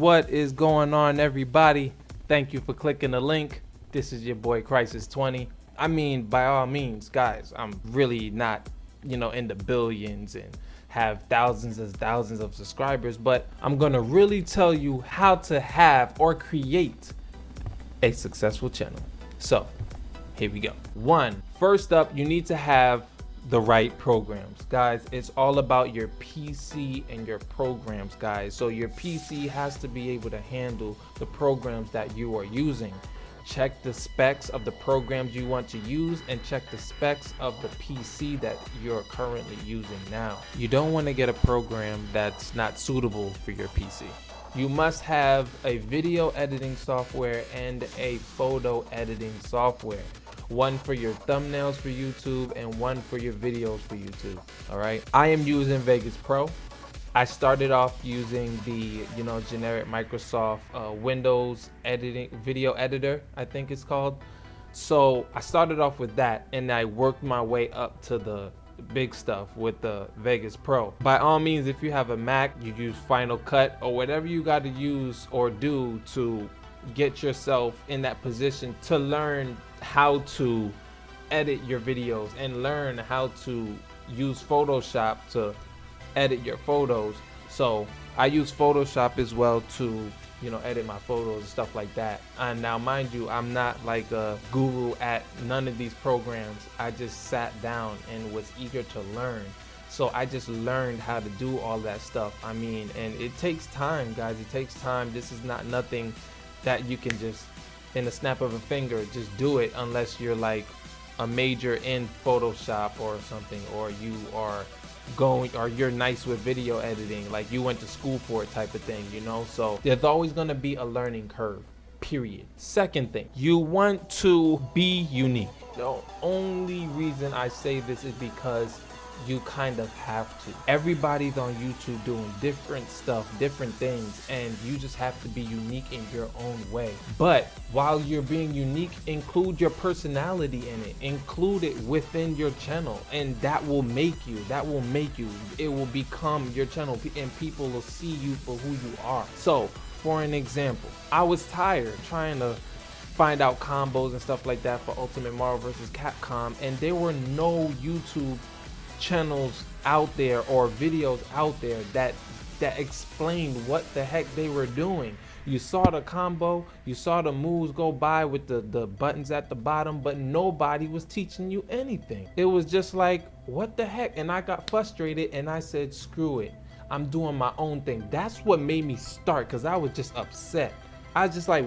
What is going on, everybody? Thank you for clicking the link. This is your boy Kriziz20. I mean, by all means, guys, I'm really not, in the billions and have thousands of subscribers, but I'm gonna really tell you how to have or create a successful channel. So here we go. First up, you need to have the right programs. Guys, it's all about your PC and your programs, guys. So your PC has to be able to handle the programs that you are using. Check the specs of the programs you want to use and check the specs of the PC that you're currently using now. You don't want to get a program that's not suitable for your PC. You must have a video editing software and a photo editing software. One for your thumbnails for YouTube and one for your videos for YouTube. All right, I am using Vegas Pro. I started off using the generic Microsoft Windows video editor, I think it's called. So I started off with that and I worked my way up to the big stuff with the Vegas Pro. By all means, if you have a Mac, you use Final Cut or whatever you got to use or do to get yourself in that position to learn how to edit your videos and learn how to use Photoshop to edit your photos. So I use Photoshop as well to edit my photos and stuff like that. And now, mind you, I'm not like a guru at none of these programs. I just sat down and was eager to learn. So I just learned how to do all that stuff. I mean, and it takes time, guys. It takes time. This is not nothing that you can just in a snap of a finger just do it, unless you're like a major in Photoshop or something, or you are you're nice with video editing, like you went to school for it type of thing, so there's always going to be a learning curve, period. Second thing, you want to be unique. The only reason I say this is because you kind of have to. Everybody's on YouTube doing different stuff, different things, and you just have to be unique in your own way. But while you're being unique, include your personality in it, include it within your channel, and that will make you, it will become your channel, and people will see you for who you are. So for an example, I was tired trying to find out combos and stuff like that for Ultimate Marvel vs. Capcom, and there were no YouTube channels out there or videos out there that explained what the heck they were doing. You saw the combo, you saw the moves go by with the buttons at the bottom, but nobody was teaching you anything. It was just like, what the heck? And I got frustrated and I said, screw it, I'm doing my own thing. That's what made me start, because I was just upset. I was just like,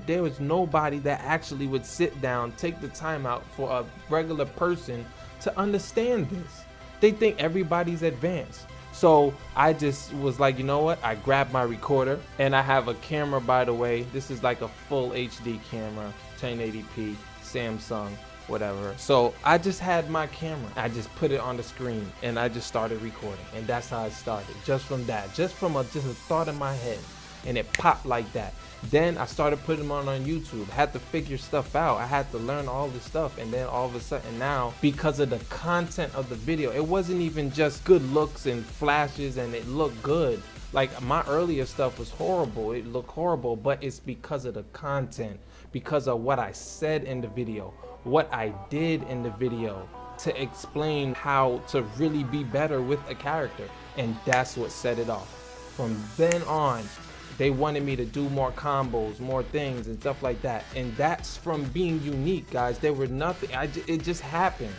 there was nobody that actually would sit down, take the time out for a regular person to understand this. They think everybody's advanced. So I just was like, you know what? I grabbed my recorder, and I have a camera, by the way. This is like a full HD camera, 1080p, Samsung, whatever. So I just had my camera. I just put it on the screen and I just started recording. And that's how it started. Just from that, just a thought in my head. And it popped like that. Then I started putting them on YouTube. Had to figure stuff out. I had to learn all this stuff, and then all of a sudden now, because of the content of the video, it wasn't even just good looks and flashes and it looked good. Like my earlier stuff was horrible, it looked horrible, but it's because of the content, because of what I said in the video, what I did in the video to explain how to really be better with a character. And that's what set it off. From then on, they wanted me to do more combos, more things and stuff like that. And that's from being unique, guys. There were nothing, it just happened.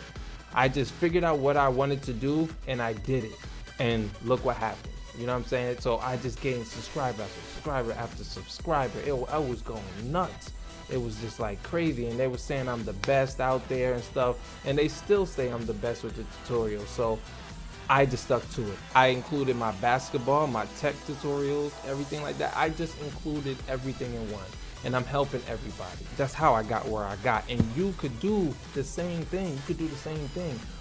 I just figured out what I wanted to do and I did it. And look what happened. You know what I'm saying? So I just gained subscriber after subscriber after subscriber. I was going nuts. It was just like crazy. And they were saying I'm the best out there and stuff. And they still say I'm the best with the tutorials. So I just stuck to it. I included my basketball, my tech tutorials, everything like that. I just included everything in one, and I'm helping everybody. That's how I got where I got. And you could do the same thing.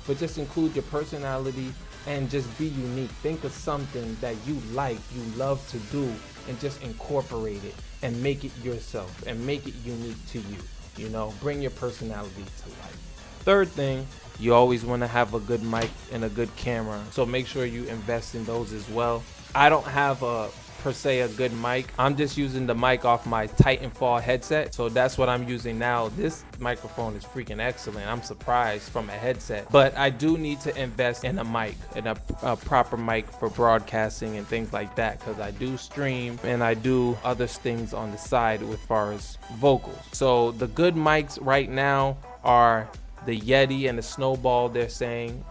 But just include your personality and just be unique. Think of something that you like, you love to do, and just incorporate it and make it yourself and make it unique to you. Bring your personality to life. Third thing, you always want to have a good mic and a good camera, so make sure you invest in those as well. I don't have a per se a good mic. I'm just using the mic off my Titanfall headset, so that's what I'm using now. This microphone is freaking excellent. I'm surprised from a headset, but I do need to invest in a mic, in a proper mic for broadcasting and things like that, because I do stream and I do other things on the side with far as vocals. So the good mics right now are the Yeti and the Snowball. They're saying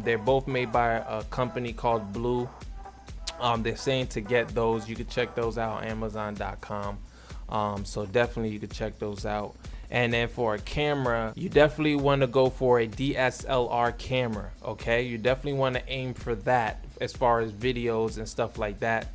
they're both made by a company called Blue. They're saying to get those, you can check those out on Amazon.com. So definitely you can check those out. And then for a camera, you definitely want to go for a DSLR camera. Okay, you definitely want to aim for that as far as videos and stuff like that.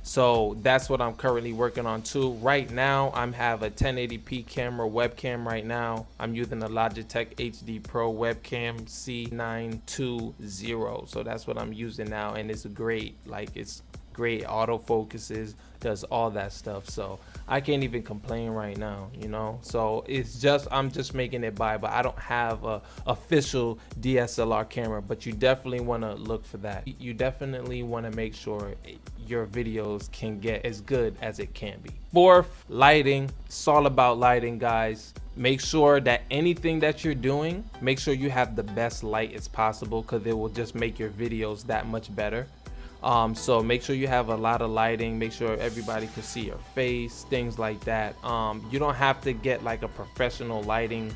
So that's what I'm currently working on too. Right now, I have a 1080p camera webcam right now. I'm using a Logitech HD Pro webcam C920. So that's what I'm using now, and it's great. Like, it's great, autofocuses, does all that stuff. So I can't even complain right now, you know. So it's just, I'm just making it by, but I don't have a official DSLR camera. But you definitely want to look for that. You definitely want to make sure your videos can get as good as it can be. Fourth, lighting. It's all about lighting, guys. Make sure that anything that you're doing, make sure you have the best light as possible, because it will just make your videos that much better. So make sure you have a lot of lighting. Make sure everybody can see your face, things like that. You don't have to get like a professional lighting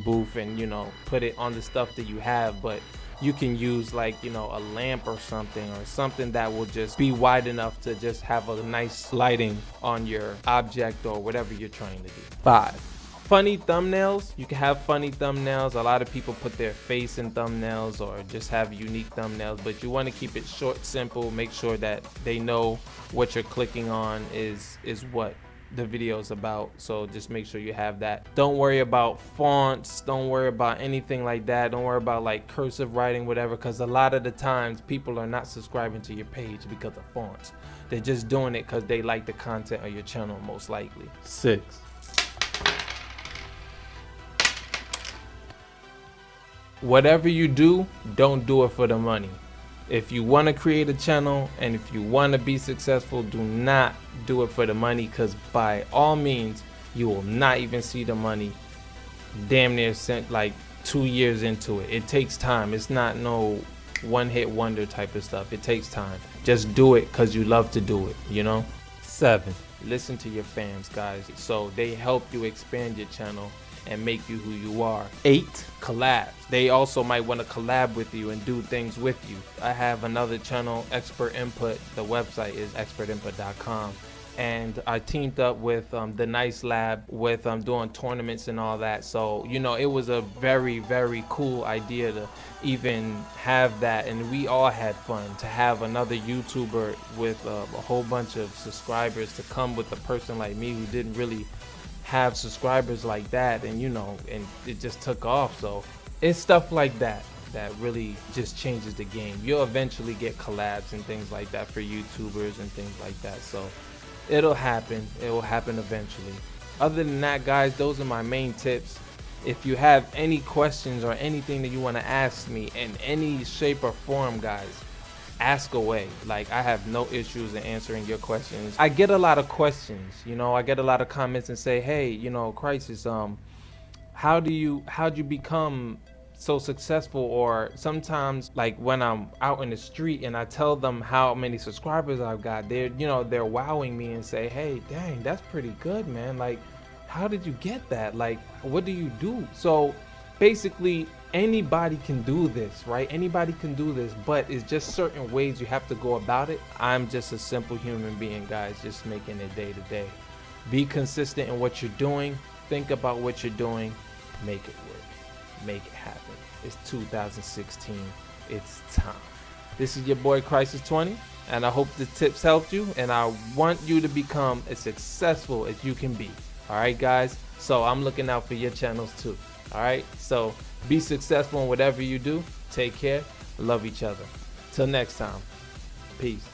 booth and, you know, put it on the stuff that you have, but you can use, like, you know, a lamp or something that will just be wide enough to just have a nice lighting on your object or whatever you're trying to do. 5, funny thumbnails. You can have funny thumbnails. A lot of people put their face in thumbnails or just have unique thumbnails, but you want to keep it short, simple. Make sure that they know what you're clicking on is what the video is about. So just make sure you have that. Don't worry about fonts, don't worry about anything like that. Don't worry about like cursive writing, whatever, because a lot of the times people are not subscribing to your page because of fonts. They're just doing it because they like the content of your channel, most likely. 6, whatever you do, don't do it for the money. If you want to create a channel and if you want to be successful, do not do it for the money, because by all means you will not even see the money damn near sent like 2 years into it. It takes time. It's not no one-hit wonder type of stuff. It takes time. Just do it because you love to do it, you know. 7, listen to your fans, guys, so they help you expand your channel and make you who you are. 8, collabs. They also might want to collab with you and do things with you. I have another channel, Expert Input. The website is expertinput.com, and I teamed up with the Nice Lab with doing tournaments and all that. So, you know, it was a very, very cool idea to even have that, and we all had fun to have another YouTuber with a whole bunch of subscribers to come with a person like me who didn't really have subscribers like that, and you know, and it just took off. So it's stuff like that that really just changes the game. You'll eventually get collabs and things like that for YouTubers and things like that. So it'll happen. It will happen eventually. Other than that, guys, those are my main tips. If you have any questions or anything that you want to ask me in any shape or form, guys, ask away. Like, I have no issues in answering your questions. I get a lot of questions, you know. I get a lot of comments and say, hey, you know, Kriziz, how'd you become so successful? Or sometimes, like, when I'm out in the street and I tell them how many subscribers I've got, they're wowing me and say, hey, dang, that's pretty good, man. Like, how did you get that? Like, what do you do? So basically, anybody can do this, right? Anybody can do this, but it's just certain ways you have to go about it. I'm just a simple human being, guys, just making it day to day. Be consistent in what you're doing. Think about what you're doing. Make it work. Make it happen. It's 2016. It's time. This is your boy Kriziz20, and I hope the tips helped you, and I want you to become as successful as you can be. All right, guys? So I'm looking out for your channels too. All right? So be successful in whatever you do. Take care. Love each other. Till next time. Peace.